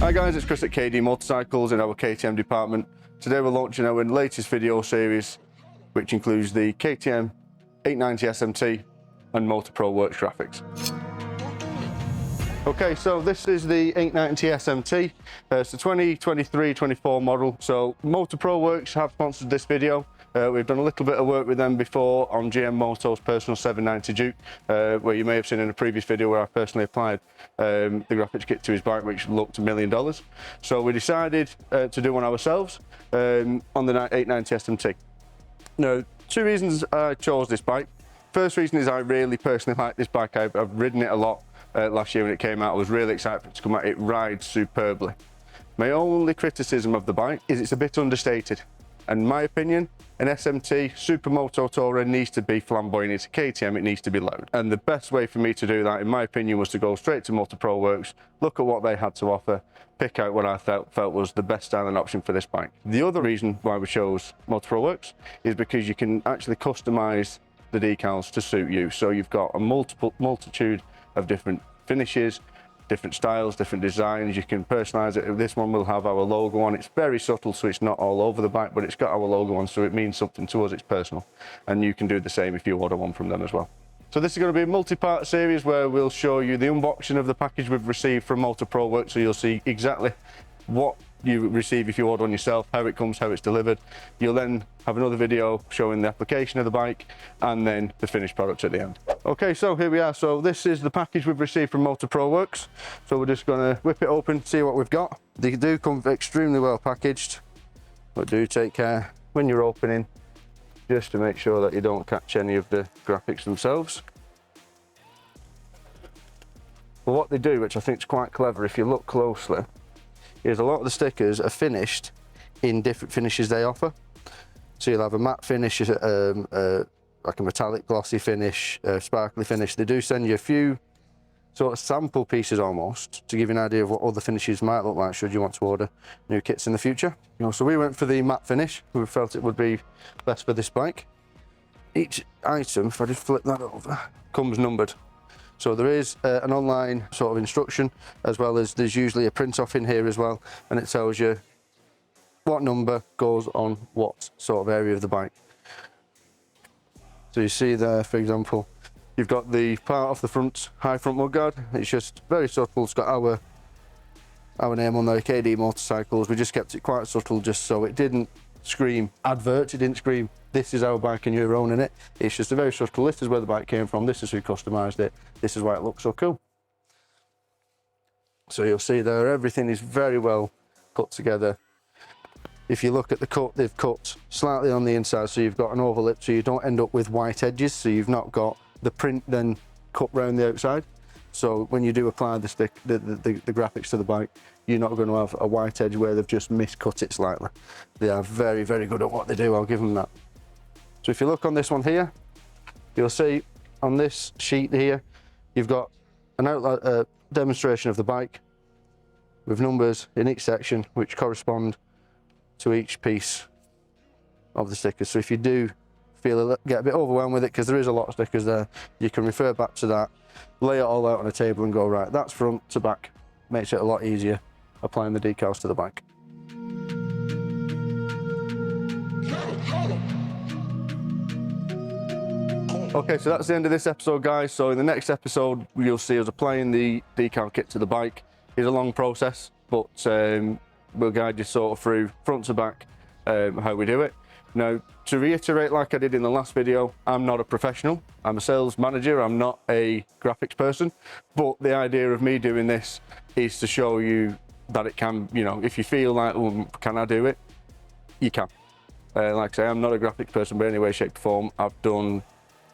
Hi guys, it's Chris at KD Motorcycles in our KTM department. Today we're launching our latest video series, which includes the KTM 890 SMT and MotoProWorks graphics. Okay, so this is the 890 SMT. It's the 2023-24 model. So MotoProWorks have sponsored this video. We've done a little bit of work with them before on GM Moto's personal 790 Duke, where you may have seen in a previous video where I personally applied the graphics kit to his bike, which looked $1 million. So we decided to do one ourselves on the 890 SMT. Now, two reasons I chose this bike. First reason is I really personally like this bike. I've ridden it a lot last year when it came out. I was really excited for it to come out. It rides superbly. My only criticism of the bike is it's a bit understated. And in my opinion, an SMT Supermoto tourer needs to be flamboyant. It's a KTM, it needs to be loud. And the best way for me to do that, in my opinion, was to go straight to MotoProWorks, look at what they had to offer, pick out what I felt was the best styling option for this bike. The other reason why we chose MotoProWorks is because you can actually customize the decals to suit you. So you've got a multitude of different finishes, different styles, different designs. You can personalize it. This one will have our logo on. It's very subtle, so it's not all over the bike, but it's got our logo on, so it means something to us. It's personal. And you can do the same if you order one from them as well. So this is going to be a multi-part series where we'll show you the unboxing of the package we've received from MotoProWorks, so you'll see exactly what you receive if you order one yourself, how it comes, how it's delivered. You'll then have another video showing the application of the bike and then the finished product at the end. Okay, so here we are. So this is the package we've received from MotoProWorks. So we're just going to whip it open, see what we've got. They do come extremely well packaged, but do take care when you're opening just to make sure that you don't catch any of the graphics themselves. But what they do, which I think is quite clever if you look closely, is a lot of the stickers are finished in different finishes they offer. So you'll have a matte finish, like a metallic glossy finish, sparkly finish. They do send you a few sort of sample pieces almost to give you an idea of what other finishes might look like should you want to order new kits in the future. So we went for the matte finish. We felt it would be best for this bike. Each item, if I just flip that over, comes numbered. So there is an online sort of instruction, as well as there's usually a print off in here as well, and it tells you what number goes on what sort of area of the bike. So you see there, for example, you've got the part off the front, high front mudguard. It's just very subtle. It's got our name on there, KD Motorcycles. We just kept it quite subtle just so it didn't scream advert, it didn't scream this is our bike and you're owning it. It's just a very subtle, this is where the bike came from, this is who customized it, this is why it looks so cool. So you'll see there, everything is very well put together. If you look at the cut, they've cut slightly on the inside, so you've got an overlip, so you don't end up with white edges, so you've not got the print then cut round the outside. So when you do apply the graphics to the bike, you're not going to have a white edge where they've just miscut it slightly. They are very, very good at what they do, I'll give them that. So if you look on this one here, you'll see on this sheet here, you've got an outline demonstration of the bike with numbers in each section which correspond to each piece of the stickers. So if you do get a bit overwhelmed with it, because there is a lot of stickers there, you can refer back to that, lay it all out on a table and go, right, that's front to back. Makes it a lot easier applying the decals to the bike. Okay, so that's the end of this episode, guys. So in the next episode, you'll see us applying the decal kit to the bike. It's a long process, but we'll guide you sort of through front to back how we do it. Now, to reiterate, like I did in the last video, I'm not a professional. I'm a sales manager, I'm not a graphics person, but the idea of me doing this is to show you that it can, if you feel like, oh, can I do it? You can. Like I say, I'm not a graphics person by any way, shape, or form. I've done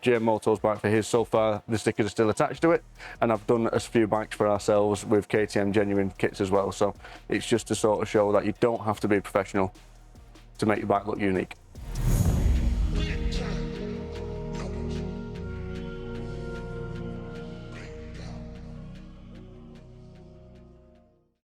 GM Moto's bike for his so far, the stickers are still attached to it, and I've done a few bikes for ourselves with KTM genuine kits as well. So it's just to sort of show that you don't have to be a professional to make your bike look unique.